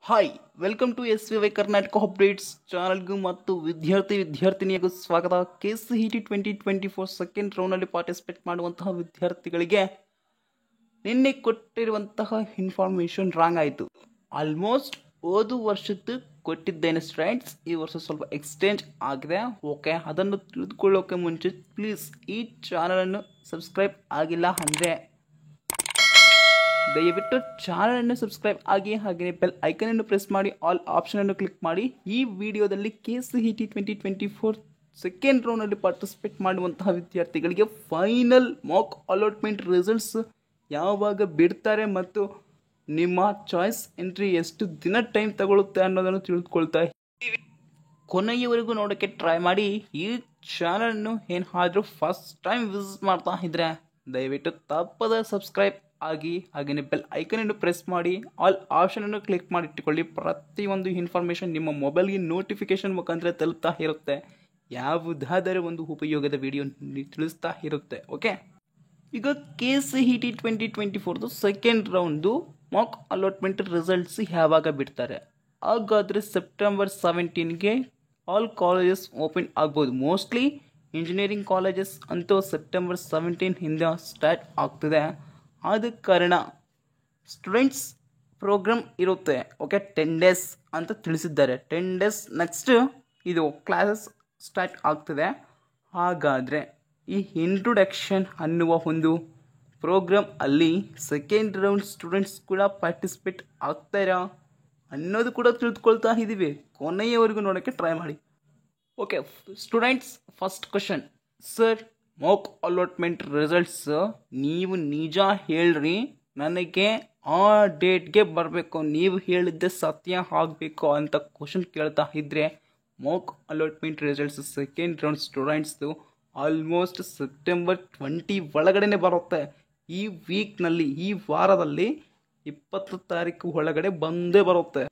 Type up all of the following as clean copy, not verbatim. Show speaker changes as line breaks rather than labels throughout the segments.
Hi welcome to S V Y Karnataka updates ಚಾನಲ್ಗೂ ಮತ್ತು ವಿದ್ಯಾರ್ಥಿನಿಯರಿಗೂ ಸ್ವಾಗತ. KCET 2024 ಸೆಕೆಂಡ್ ರೌಂಡ್ನಲ್ಲಿ ಪಾರ್ಟಿಸಿಪೇಟ್ ಮಾಡುವಂತಹ ವಿದ್ಯಾರ್ಥಿಗಳಿಗೆ ನಿನ್ನೆ ಕೊಟ್ಟಿರುವಂತಹ ಇನ್ಫಾರ್ಮೇಷನ್ ರಾಂಗ್ ಆಯಿತು. ಆಲ್ಮೋಸ್ಟ್ ಹೋದ ವರ್ಷದ್ದು ಕೊಟ್ಟಿದ್ದೇನೆ ಸ್ಟೂಡೆಂಟ್ಸ್, ಈ ವರ್ಷ ಸ್ವಲ್ಪ ಎಕ್ಸ್ಚೇಂಜ್ ಆಗಿದೆ. ಓಕೆ, ಅದನ್ನು ತಿಳಿದುಕೊಳ್ಳೋಕೆ ಮುಂಚೆ ಪ್ಲೀಸ್ ಈ ಚಾನಲನ್ನು ಸಬ್ಸ್ಕ್ರೈಬ್ ಆಗಿಲ್ಲ ಅಂದರೆ ದಯವಿಟ್ಟು ಚಾನಲನ್ನು ಸಬ್ಸ್ಕ್ರೈಬ್ ಆಗಿ ಹಾಗೆಯೇ ಬೆಲ್ ಐಕನನ್ನು ಪ್ರೆಸ್ ಮಾಡಿ ಆಲ್ ಆಪ್ಷನನ್ನು ಕ್ಲಿಕ್ ಮಾಡಿ. ಈ ವಿಡಿಯೋದಲ್ಲಿ KCET 2024 ಸೆಕೆಂಡ್ ರೌಂಡ್ನಲ್ಲಿ ಪಾರ್ಟಿಸಿಪೇಟ್ ಮಾಡುವಂತಹ ವಿದ್ಯಾರ್ಥಿಗಳಿಗೆ ಫೈನಲ್ ಮಾಕ್ ಅಲಾಟ್ಮೆಂಟ್ ರಿಸಲ್ಟ್ಸ್ ಯಾವಾಗ ಬಿಡ್ತಾರೆ ಮತ್ತು ನಿಮ್ಮ ಚಾಯ್ಸ್ ಎಂಟ್ರಿ ಎಷ್ಟು ದಿನ ಟೈಮ್ ತಗೊಳ್ಳುತ್ತೆ ಅನ್ನೋದನ್ನು ತಿಳಿದುಕೊಳ್ತಾ ಕೊನೆಯವರೆಗೂ ನೋಡೋಕ್ಕೆ ಟ್ರೈ ಮಾಡಿ. ಈ ಚಾನಲನ್ನು ಏನಾದರೂ ಫಸ್ಟ್ ಟೈಮ್ ವಿಸಿಟ್ ಮಾಡ್ತಾ ಇದ್ರೆ ದಯವಿಟ್ಟು ತಪ್ಪದ ಸಬ್ಸ್ಕ್ರೈಬ್ ಆಗಿ ಹಾಗೆಯೇ ಬೆಲ್ ಐಕನನ್ನು ಪ್ರೆಸ್ ಮಾಡಿ ಆಲ್ ಆಪ್ಷನನ್ನು ಕ್ಲಿಕ್ ಮಾಡಿ ಇಟ್ಟುಕೊಳ್ಳಿ. ಪ್ರತಿಯೊಂದು ಇನ್ಫಾರ್ಮೇಷನ್ ನಿಮ್ಮ ಮೊಬೈಲ್ಗೆ ನೋಟಿಫಿಕೇಶನ್ ಮುಖಾಂತರ ತಲುಪ್ತಾ ಇರುತ್ತೆ. ಯಾವುದಾದರೂ ಒಂದು ಉಪಯೋಗದ ವಿಡಿಯೋ ತಿಳಿಸ್ತಾ ಇರುತ್ತೆ. ಓಕೆ, ಈಗ KCET 2024 ಸೆಕೆಂಡ್ ರೌಂಡ್ದು ಮಾಕ್ ಅಲಾಟ್ಮೆಂಟ್ ರಿಸಲ್ಟ್ಸ್ ಯಾವಾಗ ಬಿಡ್ತಾರೆ? ಹಾಗಾದರೆ ಸೆಪ್ಟೆಂಬರ್ 17ಗೆ ಆಲ್ ಕಾಲೇಜಸ್ ಓಪನ್ ಆಗ್ಬೋದು. ಮೋಸ್ಟ್ಲಿ ಇಂಜಿನಿಯರಿಂಗ್ ಕಾಲೇಜಸ್ ಅಂತೂ ಸೆಪ್ಟೆಂಬರ್ 17 ಸ್ಟಾರ್ಟ್ ಆಗ್ತದೆ. ಆದ ಕಾರಣ ಸ್ಟೂಡೆಂಟ್ಸ್ ಪ್ರೋಗ್ರಾಮ್ ಇರುತ್ತೆ. ಓಕೆ, 10 ಡೇಸ್ ಅಂತ ತಿಳಿಸಿದ್ದಾರೆ. 10 ಡೇಸ್ ನೆಕ್ಸ್ಟ್ ಇದು ಕ್ಲಾಸಸ್ ಸ್ಟಾರ್ಟ್ ಆಗ್ತದೆ. ಹಾಗಾದರೆ ಈ ಇಂಟ್ರೊಡಕ್ಷನ್ ಅನ್ನುವ ಒಂದು ಪ್ರೋಗ್ರಾಮ್ ಅಲ್ಲಿ ಸೆಕೆಂಡ್ ರೌಂಡ್ ಸ್ಟೂಡೆಂಟ್ಸ್ ಕೂಡ ಪಾರ್ಟಿಸಿಪೇಟ್ ಆಗ್ತಾರಾ ಅನ್ನೋದು ಕೂಡ ತಿಳಿದುಕೊಳ್ತಾ ಇದ್ದೀವಿ. ಕೊನೆಯವರೆಗೂ ನೋಡೋಕ್ಕೆ ಟ್ರೈ ಮಾಡಿ. Okay students, first question, sir Mach allotment results ನೀವು ನಿಜ ಹೇಳ್ರಿ, ನನಗೆ ಆ ಡೇಟ್ಗೆ ಬರಬೇಕು, ನೀವು ಹೇಳಿದ್ದೆ ಸತ್ಯ ಆಗಬೇಕು ಅಂತ ಕ್ವಶನ್ ಕೇಳ್ತಾ ಇದ್ದರೆ mock allotment results second round ಸ್ಟೂಡೆಂಟ್ಸ್ದು ಆಲ್ಮೋಸ್ಟ್ ಸೆಪ್ಟೆಂಬರ್ 20 ಒಳಗಡೆ ಬರುತ್ತೆ. ಈ ವೀಕ್ನಲ್ಲಿ, ಈ ವಾರದಲ್ಲಿ 20 ತಾರೀಕು ಒಳಗಡೆ ಬಂದೇ ಬರುತ್ತೆ.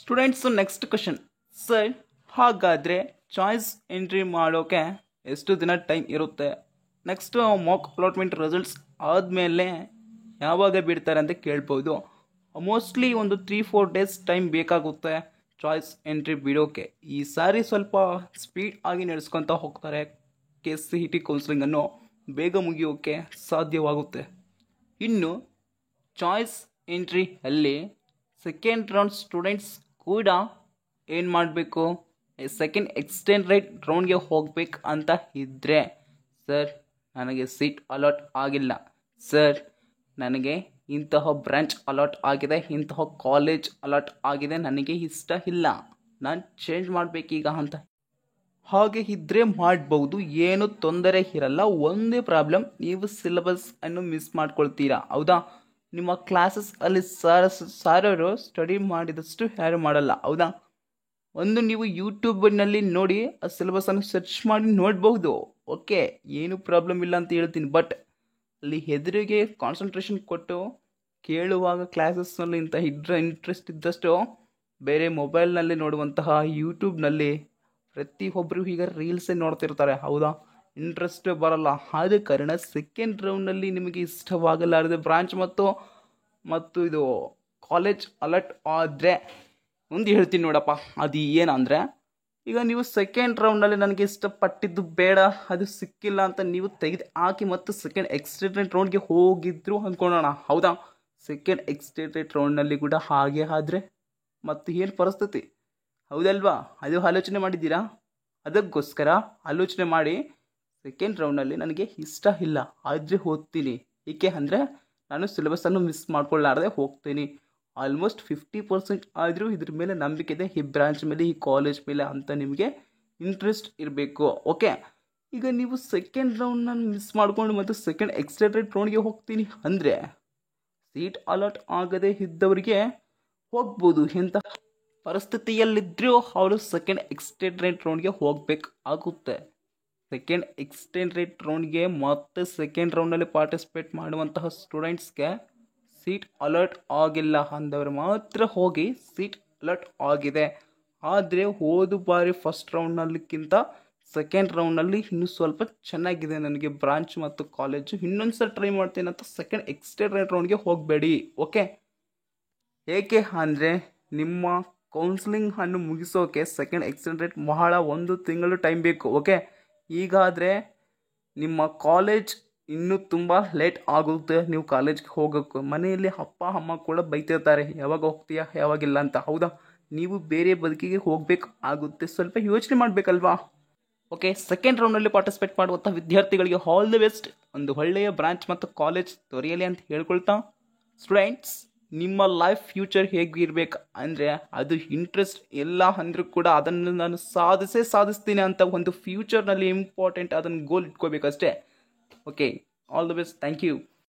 ಸ್ಟೂಡೆಂಟ್ಸ್ ನೆಕ್ಸ್ಟ್ ಕ್ವಶನ್, ಸರ್ ಹಾಗಾದರೆ ಚಾಯ್ಸ್ ಎಂಟ್ರಿ ಮಾಡೋಕ್ಕೆ ಎಷ್ಟು ದಿನ ಟೈಮ್ ಇರುತ್ತೆ? ನೆಕ್ಸ್ಟ್ ಮಾಕ್ ಅಲಾಟ್ಮೆಂಟ್ ರಿಸಲ್ಟ್ಸ್ ಆದಮೇಲೆ ಯಾವಾಗ ಬಿಡ್ತಾರೆ ಅಂತ ಕೇಳ್ಬೋದು. ಮೋಸ್ಟ್ಲಿ ಒಂದು 3-4 ಡೇಸ್ ಟೈಮ್ ಬೇಕಾಗುತ್ತೆ ಚಾಯ್ಸ್ ಎಂಟ್ರಿ ಬಿಡೋಕ್ಕೆ. ಈ ಸಾರಿ ಸ್ವಲ್ಪ ಸ್ಪೀಡ್ ಆಗಿ ನಡೆಸ್ಕೊತಾ ಹೋಗ್ತಾರೆ. KCET ಕೌನ್ಸಿಲಿಂಗನ್ನು ಬೇಗ ಮುಗಿಯೋಕ್ಕೆ ಸಾಧ್ಯವಾಗುತ್ತೆ. ಇನ್ನು ಚಾಯ್ಸ್ ಎಂಟ್ರಿ ಅಲ್ಲಿ ಸೆಕೆಂಡ್ ರೌಂಡ್ ಸ್ಟೂಡೆಂಟ್ಸ್ ಕೂಡ ಏನು ಮಾಡಬೇಕು, ಸೆಕೆಂಡ್ ಎಕ್ಸ್ಟೆಂಡೆಡ್ ರೌಂಡ್ಗೆ ಹೋಗ್ಬೇಕು ಅಂತ ಇದ್ದರೆ, ಸರ್ ನನಗೆ ಸೀಟ್ ಅಲಾಟ್ ಆಗಿಲ್ಲ, ಸರ್ ನನಗೆ ಇಂತಹ ಬ್ರಾಂಚ್ ಅಲಾಟ್ ಆಗಿದೆ, ಇಂತಹ ಕಾಲೇಜ್ ಅಲಾಟ್ ಆಗಿದೆ, ನನಗೆ ಇಷ್ಟ ಇಲ್ಲ, ನಾನು ಚೇಂಜ್ ಮಾಡಬೇಕೀಗ ಅಂತ ಹಾಗೆ ಇದ್ದರೆ ಮಾಡ್ಬೋದು, ಏನು ತೊಂದರೆ ಇರಲ್ಲ. ಒಂದೇ ಪ್ರಾಬ್ಲಮ್, ನೀವು ಸಿಲೆಬಸ್ ಅನ್ನು ಮಿಸ್ ಮಾಡ್ಕೊಳ್ತೀರಾ. ಹೌದಾ? ನಿಮ್ಮ ಕ್ಲಾಸಸ್ ಅಲ್ಲಿ ಸಾರರು ಸ್ಟಡಿ ಮಾಡಿದಷ್ಟು ಯಾರು ಮಾಡಲ್ಲ. ಹೌದಾ? ಒಂದು ನೀವು ಯೂಟ್ಯೂಬ್ನಲ್ಲಿ ನೋಡಿ ಆ ಸಿಲೆಬಸನ್ನು ಸರ್ಚ್ ಮಾಡಿ ನೋಡ್ಬೋದು. ಓಕೆ, ಏನು ಪ್ರಾಬ್ಲಮ್ ಇಲ್ಲ ಅಂತ ಹೇಳ್ತೀನಿ. ಬಟ್ ಅಲ್ಲಿ ಎದುರಿಗೆ ಕಾನ್ಸಂಟ್ರೇಷನ್ ಕೊಟ್ಟು ಕೇಳುವಾಗ ಕ್ಲಾಸಸ್ನಲ್ಲಿ ಇಂಟ್ರೆಸ್ಟ್ ಇದ್ದಷ್ಟು ಬೇರೆ ಮೊಬೈಲ್ನಲ್ಲಿ ನೋಡುವಂತಹ ಯೂಟ್ಯೂಬ್ನಲ್ಲಿ ಪ್ರತಿಯೊಬ್ಬರು ಈಗ ರೀಲ್ಸೇ ನೋಡ್ತಿರ್ತಾರೆ. ಹೌದಾ? ಇಂಟ್ರೆಸ್ಟ್ ಬರಲ್ಲ. ಆದ ಕಾರಣ ಸೆಕೆಂಡ್ ರೌಂಡ್ನಲ್ಲಿ ನಿಮಗೆ ಇಷ್ಟವಾಗಲಾರದೆ ಬ್ರಾಂಚ್ ಮತ್ತು ಇದು ಕಾಲೇಜ್ ಅಲರ್ಟ್ ಆದರೆ ಒಂದು ಹೇಳ್ತೀನಿ ನೋಡಪ್ಪ, ಅದು ಏನಂದರೆ, ಈಗ ನೀವು ಸೆಕೆಂಡ್ ರೌಂಡ್ನಲ್ಲಿ ನನಗೆ ಇಷ್ಟಪಟ್ಟಿದ್ದು ಬೇಡ, ಅದು ಸಿಕ್ಕಿಲ್ಲ ಅಂತ ನೀವು ತೆಗೆದು ಹಾಕಿ ಮತ್ತು ಸೆಕೆಂಡ್ ಎಕ್ಸ್ಟೆಂಡೆಡ್ ರೌಂಡ್ಗೆ ಹೋಗಿದ್ರು ಅಂದ್ಕೊಳ್ಳೋಣ. ಹೌದಾ? ಸೆಕೆಂಡ್ ಎಕ್ಸ್ಟೆಂಡೆಡ್ ರೌಂಡ್ನಲ್ಲಿ ಕೂಡ ಹಾಗೆ ಆದರೆ ಮತ್ತು ಏನು ಪರಿಸ್ಥಿತಿ? ಹೌದಲ್ವಾ? ಅದು ಆಲೋಚನೆ ಮಾಡಿದ್ದೀರಾ? ಅದಕ್ಕೋಸ್ಕರ ಆಲೋಚನೆ ಮಾಡಿ ಸೆಕೆಂಡ್ ರೌಂಡ್ನಲ್ಲಿ ನನಗೆ ಇಷ್ಟ ಇಲ್ಲ ಆದರೆ ಓದ್ತೀನಿ. ಏಕೆ ಅಂದರೆ ನಾನು ಸಿಲೆಬಸನ್ನು ಮಿಸ್ ಮಾಡ್ಕೊಳ್ಳಾರದೆ ಹೋಗ್ತೀನಿ. ಆಲ್ಮೋಸ್ಟ್ 50% ಆದರೂ ಇದ್ರ ಮೇಲೆ ನಂಬಿಕೆ ಇದೆ, ಈ ಬ್ರಾಂಚ್ ಮೇಲೆ, ಈ ಕಾಲೇಜ್ ಮೇಲೆ ಅಂತ ನಿಮಗೆ ಇಂಟ್ರೆಸ್ಟ್ ಇರಬೇಕು. ಓಕೆ, ಈಗ ನೀವು ಸೆಕೆಂಡ್ ರೌಂಡ್ನ ಮಿಸ್ ಮಾಡಿಕೊಂಡು ಮತ್ತು ಸೆಕೆಂಡ್ ಎಕ್ಸ್ಟೆಂಡೆಡ್ ರೌಂಡ್ಗೆ ಹೋಗ್ತೀನಿ ಅಂದರೆ ಸೀಟ್ ಅಲಾಟ್ ಆಗದೇ ಇದ್ದವರಿಗೆ ಹೋಗ್ಬೋದು. ಎಂಥ ಪರಿಸ್ಥಿತಿಯಲ್ಲಿದ್ದರೂ ಅವರು ಸೆಕೆಂಡ್ ಎಕ್ಸ್ಟೆಂಡೆಡ್ ರೌಂಡ್ಗೆ ಹೋಗಬೇಕು ಆಗುತ್ತೆ. ಸೆಕೆಂಡ್ ಎಕ್ಸ್ಟೆಂಡೆಡ್ ರೌಂಡ್ಗೆ ಮತ್ತೆ ಸೆಕೆಂಡ್ ರೌಂಡ್ನಲ್ಲಿ ಪಾರ್ಟಿಸಿಪೇಟ್ ಮಾಡುವಂತಹ ಸ್ಟೂಡೆಂಟ್ಸ್ಗೆ ಸೀಟ್ ಅಲರ್ಟ್ ಆಗಿಲ್ಲ ಅಂದವರು ಮಾತ್ರ ಹೋಗಿ ಸೀಟ್ ಅಲರ್ಟ್ ಆಗಿದೆ. ಆದರೆ ಹೋದ ಬಾರಿ ಫಸ್ಟ್ ರೌಂಡ್ನಲ್ಲಿಕ್ಕಿಂತ ಸೆಕೆಂಡ್ ರೌಂಡ್ನಲ್ಲಿ ಇನ್ನೂ ಸ್ವಲ್ಪ ಚೆನ್ನಾಗಿದೆ ನನಗೆ ಬ್ರಾಂಚ್ ಮತ್ತು ಕಾಲೇಜು, ಇನ್ನೊಂದು ಸಲ ಟ್ರೈ ಮಾಡ್ತೀನಿ ಅಂತ ಸೆಕೆಂಡ್ ಎಕ್ಸ್ಟೆಂಡೆಡ್ ರೌಂಡ್ಗೆ ಹೋಗಬೇಡಿ. ಓಕೆ, ಏಕೆ ಅಂದರೆ ನಿಮ್ಮ ಕೌನ್ಸಿಲಿಂಗ್ ಅನ್ನು ಮುಗಿಸೋಕೆ ಸೆಕೆಂಡ್ ಎಕ್ಸ್ಟೆಂಡೆಡ್ ಬಹಳ 1 ತಿಂಗಳು ಟೈಮ್ ಬೇಕು. ಓಕೆ, ಈಗಾದರೆ ನಿಮ್ಮ ಕಾಲೇಜ್ ಇನ್ನೂ ತುಂಬ ಲೇಟ್ ಆಗುತ್ತೆ. ನೀವು ಕಾಲೇಜ್ಗೆ ಹೋಗೋಕ್ಕೆ ಮನೆಯಲ್ಲಿ ಅಪ್ಪ ಅಮ್ಮ ಕೂಡ ಬೈತಿರ್ತಾರೆ, ಯಾವಾಗ ಹೋಗ್ತೀಯಾ ಯಾವಾಗಿಲ್ಲ ಅಂತ. ಹೌದಾ, ನೀವು ಬೇರೆ ಬದುಕಿಗೆ ಹೋಗಬೇಕು ಆಗುತ್ತೆ, ಸ್ವಲ್ಪ ಯೋಚನೆ ಮಾಡಬೇಕಲ್ವಾ. ಓಕೆ, ಸೆಕೆಂಡ್ ರೌಂಡಲ್ಲಿ ಪಾರ್ಟಿಸಿಪೇಟ್ ಮಾಡುವಂಥ ವಿದ್ಯಾರ್ಥಿಗಳಿಗೆ ಆಲ್ ದಿ ಬೆಸ್ಟ್. ಒಂದು ಒಳ್ಳೆಯ ಬ್ರಾಂಚ್ ಮತ್ತು ಕಾಲೇಜ್ ದೊರೆಯಲಿ ಅಂತ ಹೇಳ್ಕೊಳ್ತಾ, ಸ್ಟೂಡೆಂಟ್ಸ್, ನಿಮ್ಮ ಲೈಫ್ ಫ್ಯೂಚರ್ ಹೇಗಿರ್ಬೇಕು ಅಂದರೆ ಅದು ಇಂಟ್ರೆಸ್ಟ್ ಎಲ್ಲ ಅಂದರೂ ಕೂಡ ಅದನ್ನು ನಾನು ಸಾಧಿಸ್ತೀನಿ ಅಂತ ಒಂದು ಫ್ಯೂಚರ್ನಲ್ಲಿ ಇಂಪಾರ್ಟೆಂಟ್ ಅದನ್ನು ಗೋಲ್ ಇಟ್ಕೋಬೇಕಷ್ಟೇ. Okay, all the best, thank you.